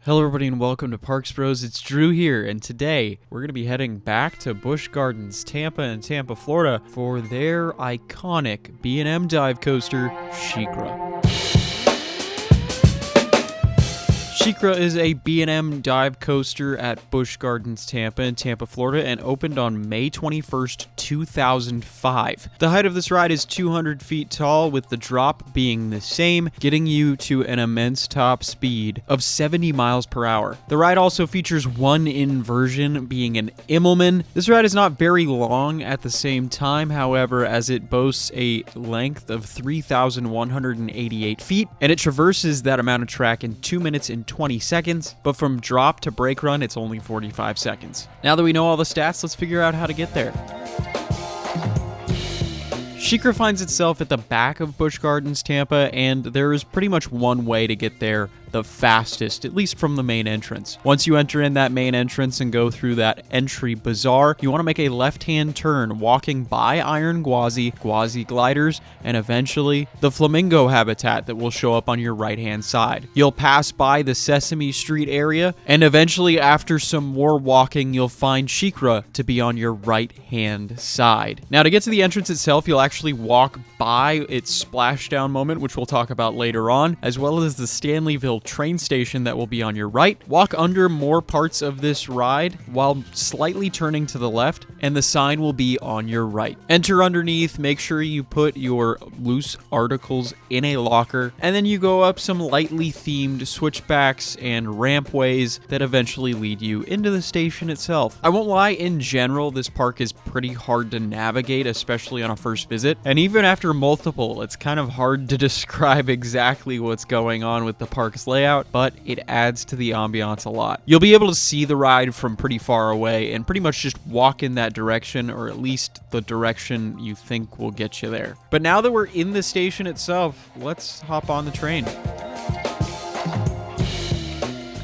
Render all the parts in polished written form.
Hello everybody and welcome to Parksbros. It's Drew here, and today we're going to be heading back to Busch Gardens Tampa in Tampa, Florida for their iconic B&M Dive coaster, SheiKra. SheiKra is a B&M Dive coaster at Busch Gardens Tampa in Tampa, Florida, and opened on May 21st, 2005. The height of this ride is 200 feet tall, with the drop being the same, getting you to an immense top speed of 70 miles per hour. The ride also features one inversion, being an Immelman. This ride is not very long at the same time, however, as it boasts a length of 3,188 feet, and it traverses that amount of track in 2 minutes and 20 seconds, but from drop to brake run, it's only 45 seconds. Now that we know all the stats, let's figure out how to get there. SheiKra finds itself at the back of Busch Gardens Tampa, and there is pretty much one way to get there the fastest, at least from the main entrance. Once you enter in that main entrance and go through that entry bazaar, you want to make a left-hand turn, walking by Iron Gwazi gliders, and eventually the flamingo habitat that will show up on your right-hand side. You'll pass by the Sesame Street area, and eventually after some more walking, you'll find SheiKra to be on your right-hand side. Now, to get to the entrance itself, you'll actually walk by its splashdown moment, which we'll talk about later on, as well as the Stanleyville train station that will be on your right. Walk under more parts of this ride while slightly turning to the left, and the sign will be on your right. Enter underneath, make sure you put your loose articles in a locker, and then you go up some lightly themed switchbacks and rampways that eventually lead you into the station itself. I won't lie, in general, this park is pretty hard to navigate, especially on a first visit, and even after multiple, it's kind of hard to describe exactly what's going on with the park's layout, but it adds to the ambiance a lot. You'll be able to see the ride from pretty far away and pretty much just walk in that direction, or at least the direction you think will get you there. But now that we're in the station itself, let's hop on the train.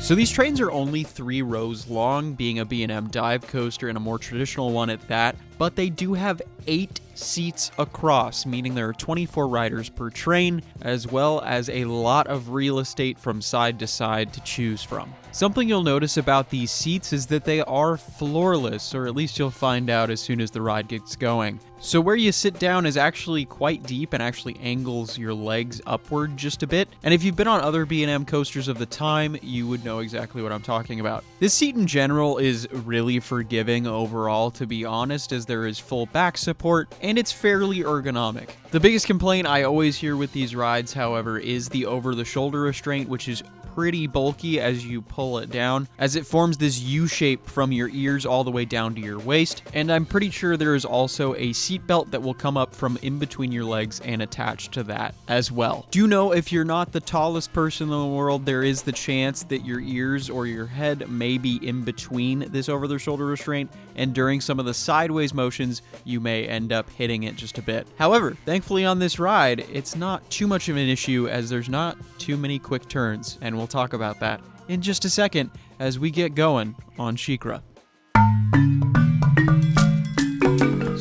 So these trains are only 3 rows long, being a B&M Dive coaster and a more traditional one at that, but they do have 8 seats across, meaning there are 24 riders per train, as well as a lot of real estate from side to side to choose from. Something you'll notice about these seats is that they are floorless, or at least you'll find out as soon as the ride gets going. So where you sit down is actually quite deep and actually angles your legs upward just a bit. And if you've been on other B&M coasters of the time, you would know exactly what I'm talking about. This seat in general is really forgiving overall, to be honest, as there is full back support and it's fairly ergonomic. The biggest complaint I always hear with these rides, however, is the over-the-shoulder restraint, which is pretty bulky as you pull it down, as it forms this U shape from your ears all the way down to your waist, and I'm pretty sure there is also a seat belt that will come up from in between your legs and attach to that as well. Do know if you're not the tallest person in the world, there is the chance that your ears or your head may be in between this over-the-shoulder restraint, and during some of the sideways motions, you may end up hitting it just a bit. However, thankfully on this ride, it's not too much of an issue as there's not too many quick turns, and we'll talk about that in just a second as we get going on SheiKra.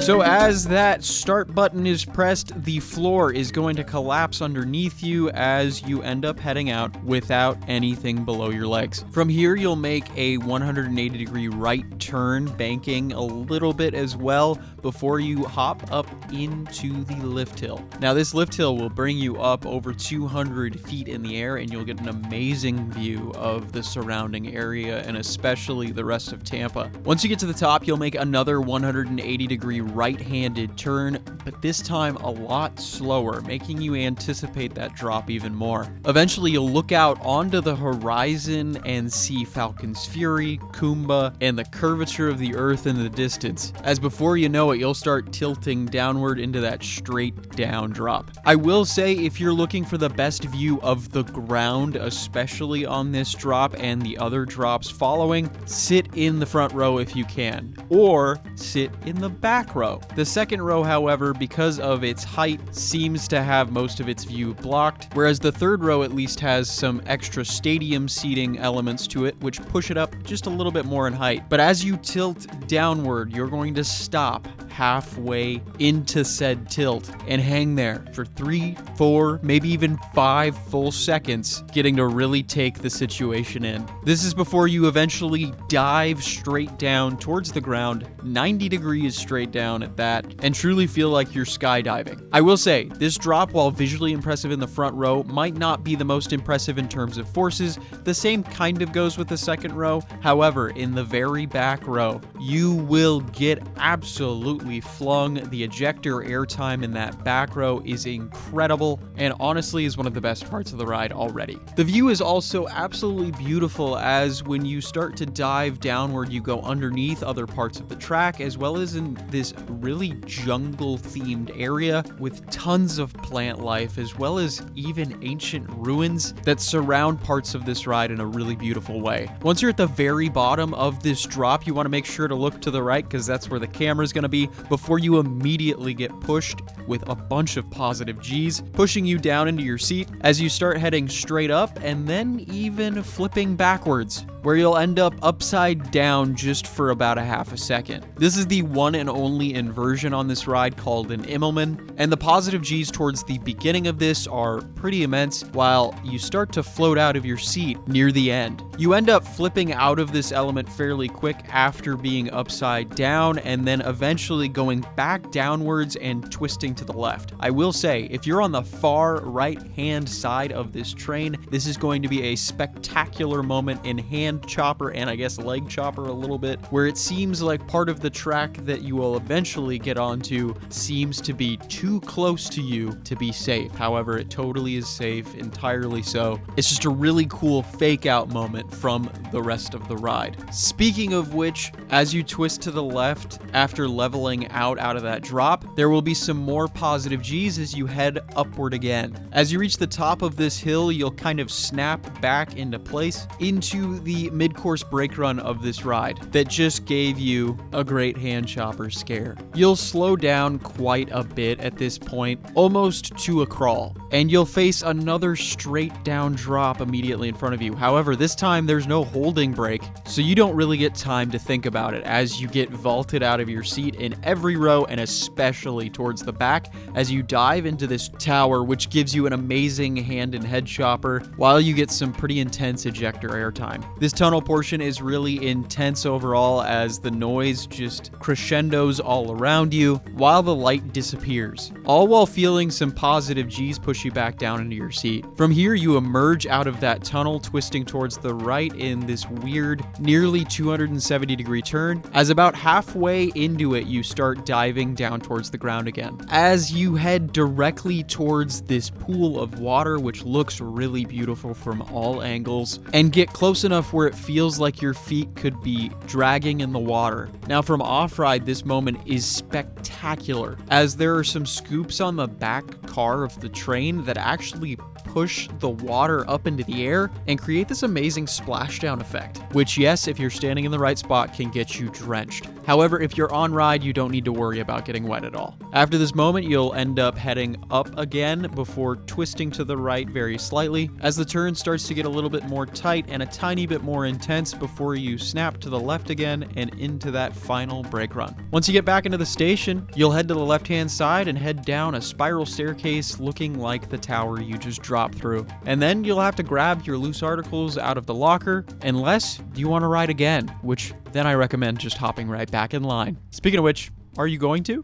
So as that start button is pressed, the floor is going to collapse underneath you as you end up heading out without anything below your legs. From here, you'll make a 180-degree right turn, banking a little bit as well before you hop up into the lift hill. Now, this lift hill will bring you up over 200 feet in the air, and you'll get an amazing view of the surrounding area and especially the rest of Tampa. Once you get to the top, you'll make another 180-degree right-handed turn, but this time a lot slower, making you anticipate that drop even more. Eventually, you'll look out onto the horizon and see Falcon's Fury, Kumba, and the curvature of the earth in the distance, as before you know it, you'll start tilting downward into that straight down drop. I will say, if you're looking for the best view of the ground, especially on this drop and the other drops following, sit in the front row if you can, or sit in the back row. The second row, however, because of its height, seems to have most of its view blocked, whereas the third row at least has some extra stadium seating elements to it, which push it up just a little bit more in height. But as you tilt downward, you're going to stop halfway into said tilt and hang there for 3, 4, maybe even 5 full seconds, getting to really take the situation in. This is before you eventually dive straight down towards the ground, 90 degrees straight down at that, and truly feel like you're skydiving. I will say, this drop, while visually impressive in the front row, might not be the most impressive in terms of forces. The same kind of goes with the second row. However, in the very back row, you will get absolutely flung. The ejector airtime in that back row is incredible and honestly is one of the best parts of the ride already. The view is also absolutely beautiful, as when you start to dive downward, you go underneath other parts of the track, as well as in this really jungle themed area with tons of plant life, as well as even ancient ruins that surround parts of this ride in a really beautiful way. Once you're at the very bottom of this drop, you want to make sure to look to the right, because that's where the camera is going to be, before you immediately get pushed with a bunch of positive G's, pushing you down into your seat as you start heading straight up and then even flipping backwards, where you'll end up upside down just for about a half a second. This is the one and only inversion on this ride, called an Immelman, and the positive G's towards the beginning of this are pretty immense, while you start to float out of your seat near the end. You end up flipping out of this element fairly quick after being upside down, and then eventually going back downwards and twisting to the left. I will say, if you're on the far right hand side of this train, this is going to be a spectacular moment in hand chopper, and I guess leg chopper a little bit, where it seems like part of the track that you will eventually get onto seems to be too close to you to be safe. However, it totally is safe, entirely so. It's just a really cool fake out moment from the rest of the ride. Speaking of which, as you twist to the left after leveling out of that drop, there will be some more positive G's as you head upward again. As you reach the top of this hill, you'll kind of snap back into place into the mid-course brake run of this ride that just gave you a great hand chopper scare. You'll slow down quite a bit at this point, almost to a crawl, and you'll face another straight down drop immediately in front of you. However, this time there's no holding brake, so you don't really get time to think about it as you get vaulted out of your seat in every row, and especially towards the back as you dive into this tower, which gives you an amazing hand and head chopper while you get some pretty intense ejector airtime. This tunnel portion is really intense overall, as the noise just crescendos all around you while the light disappears, all while feeling some positive G's push you back down into your seat. From here, you emerge out of that tunnel, twisting towards the right in this weird, nearly 270-degree turn. As about halfway into it, you start diving down towards the ground again. As you head directly towards this pool of water, which looks really beautiful from all angles, and get close enough where it feels like your feet could be dragging in the water. Now, from off-ride, this moment is spectacular, as there are some scoops on the back car of the train that actually push the water up into the air and create this amazing splashdown effect, which, yes, if you're standing in the right spot, can get you drenched. However, if you're on ride, you don't need to worry about getting wet at all. After this moment, you'll end up heading up again before twisting to the right very slightly as the turn starts to get a little bit more tight and a tiny bit more intense before you snap to the left again and into that final brake run. Once you get back into the station, you'll head to the left-hand side and head down a spiral staircase looking like the tower you just dropped through. And then you'll have to grab your loose articles out of the locker, unless you want to ride again, which then I recommend just hopping right back in line. Speaking of which, are you going to?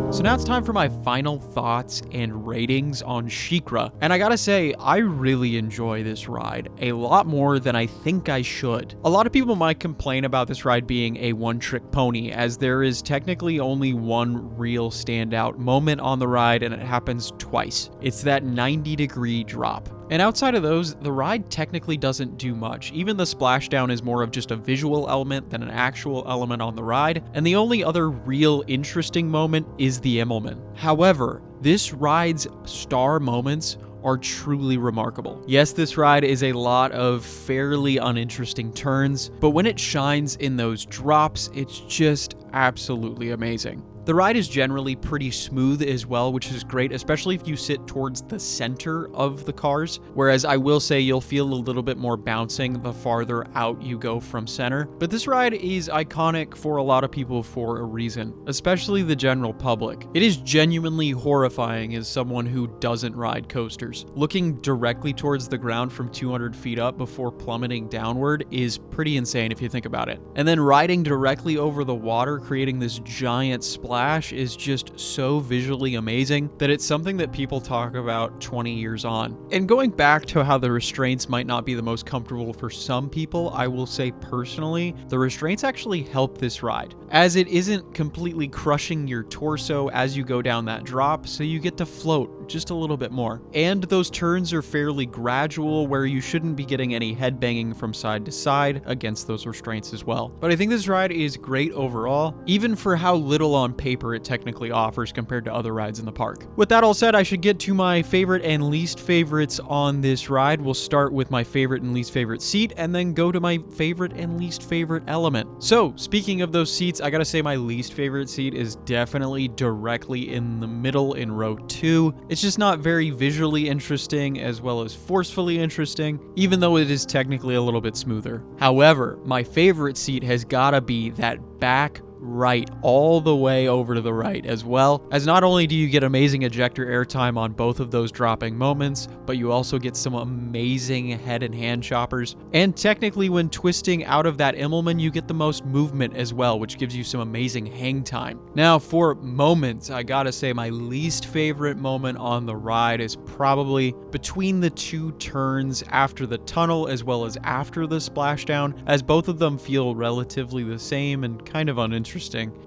So now it's time for my final thoughts and ratings on SheiKra. And I gotta say, I really enjoy this ride a lot more than I think I should. A lot of people might complain about this ride being a one-trick pony, as there is technically only one real standout moment on the ride, and it happens twice. It's that 90-degree drop. And outside of those, the ride technically doesn't do much. Even the splashdown is more of just a visual element than an actual element on the ride, and the only other real interesting moment is the Immelman. However, this ride's star moments are truly remarkable. Yes, this ride is a lot of fairly uninteresting turns, but when it shines in those drops, it's just absolutely amazing. The ride is generally pretty smooth as well, which is great, especially if you sit towards the center of the cars, whereas I will say you'll feel a little bit more bouncing the farther out you go from center. But this ride is iconic for a lot of people for a reason, especially the general public. It is genuinely horrifying as someone who doesn't ride coasters. Looking directly towards the ground from 200 feet up before plummeting downward is pretty insane if you think about it. And then riding directly over the water, creating this giant splash, is just so visually amazing that it's something that people talk about 20 years on. And going back to how the restraints might not be the most comfortable for some people, I will say personally, the restraints actually help this ride, as it isn't completely crushing your torso as you go down that drop, so you get to float just a little bit more. And those turns are fairly gradual, where you shouldn't be getting any head banging from side to side against those restraints as well. But I think this ride is great overall, even for how little on paper it technically offers compared to other rides in the park. With that all said, I should get to my favorite and least favorites on this ride. We'll start with my favorite and least favorite seat, and then go to my favorite and least favorite element. So, speaking of those seats, I gotta say my least favorite seat is definitely directly in the middle in row 2. It's just not very visually interesting as well as forcefully interesting, even though it is technically a little bit smoother. However, my favorite seat has gotta be that back right, all the way over to the right, as well as not only do you get amazing ejector airtime on both of those dropping moments, but you also get some amazing head and hand choppers. And technically, when twisting out of that Immelman, you get the most movement as well, which gives you some amazing hang time. Now, for moments, I gotta say my least favorite moment on the ride is probably between the two turns after the tunnel as well as after the splashdown, as both of them feel relatively the same and kind of uninteresting.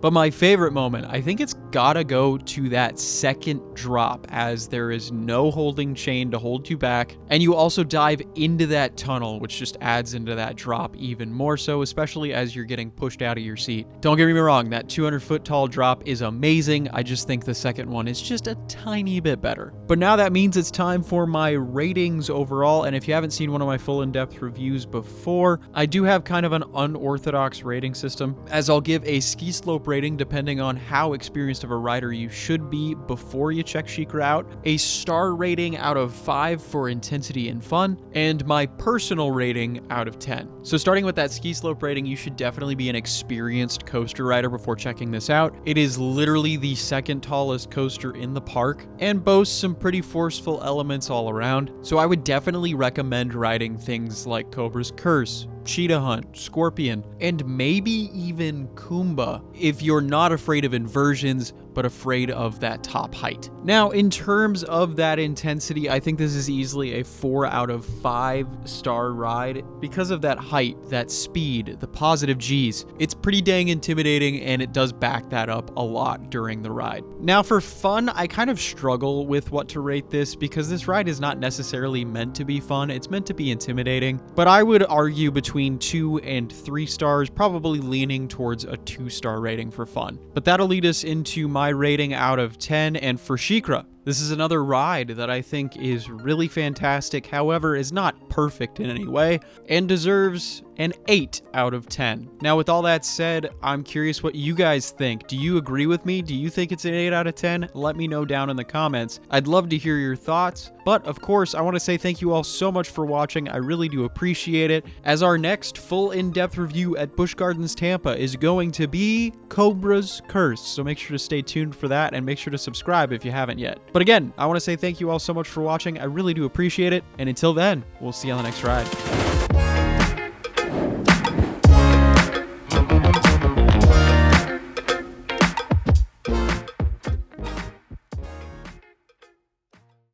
But my favorite moment, I think it's gotta go to that second drop, as there is no holding chain to hold you back, and you also dive into that tunnel, which just adds into that drop even more so, especially as you're getting pushed out of your seat. Don't get me wrong, that 200-foot tall drop is amazing. I just think the second one is just a tiny bit better. But now that means it's time for my ratings overall, and if you haven't seen one of my full in-depth reviews before, I do have kind of an unorthodox rating system, as I'll give a ski slope rating depending on how experienced of a rider you should be before you check SheiKra out, a star rating out of 5 for intensity and fun, and my personal rating out of 10. So starting with that ski slope rating, you should definitely be an experienced coaster rider before checking this out. It is literally the second tallest coaster in the park and boasts some pretty forceful elements all around, so I would definitely recommend riding things like Cobra's Curse, Cheetah Hunt, Scorpion, and maybe even Kumba if you're not afraid of inversions but afraid of that top height. Now, in terms of that intensity, I think this is easily a 4 out of 5 star ride because of that height, that speed, the positive G's. It's pretty dang intimidating, and it does back that up a lot during the ride. Now, for fun, I kind of struggle with what to rate this because this ride is not necessarily meant to be fun. It's meant to be intimidating, but I would argue between 2 and 3 stars, probably leaning towards a 2-star rating for fun. But that'll lead us into my rating out of 10, and for SheiKra, this is another ride that I think is really fantastic, however is not perfect in any way, and deserves an 8 out of 10. Now, with all that said, I'm curious what you guys think. Do you agree with me? Do you think it's an 8 out of 10? Let me know down in the comments. I'd love to hear your thoughts. But of course, I want to say thank you all so much for watching. I really do appreciate it, as our next full in-depth review at Busch Gardens Tampa is going to be Cobra's Curse. So make sure to stay tuned for that, and make sure to subscribe if you haven't yet. But again, I want to say thank you all so much for watching. I really do appreciate it. And until then, we'll see you on the next ride.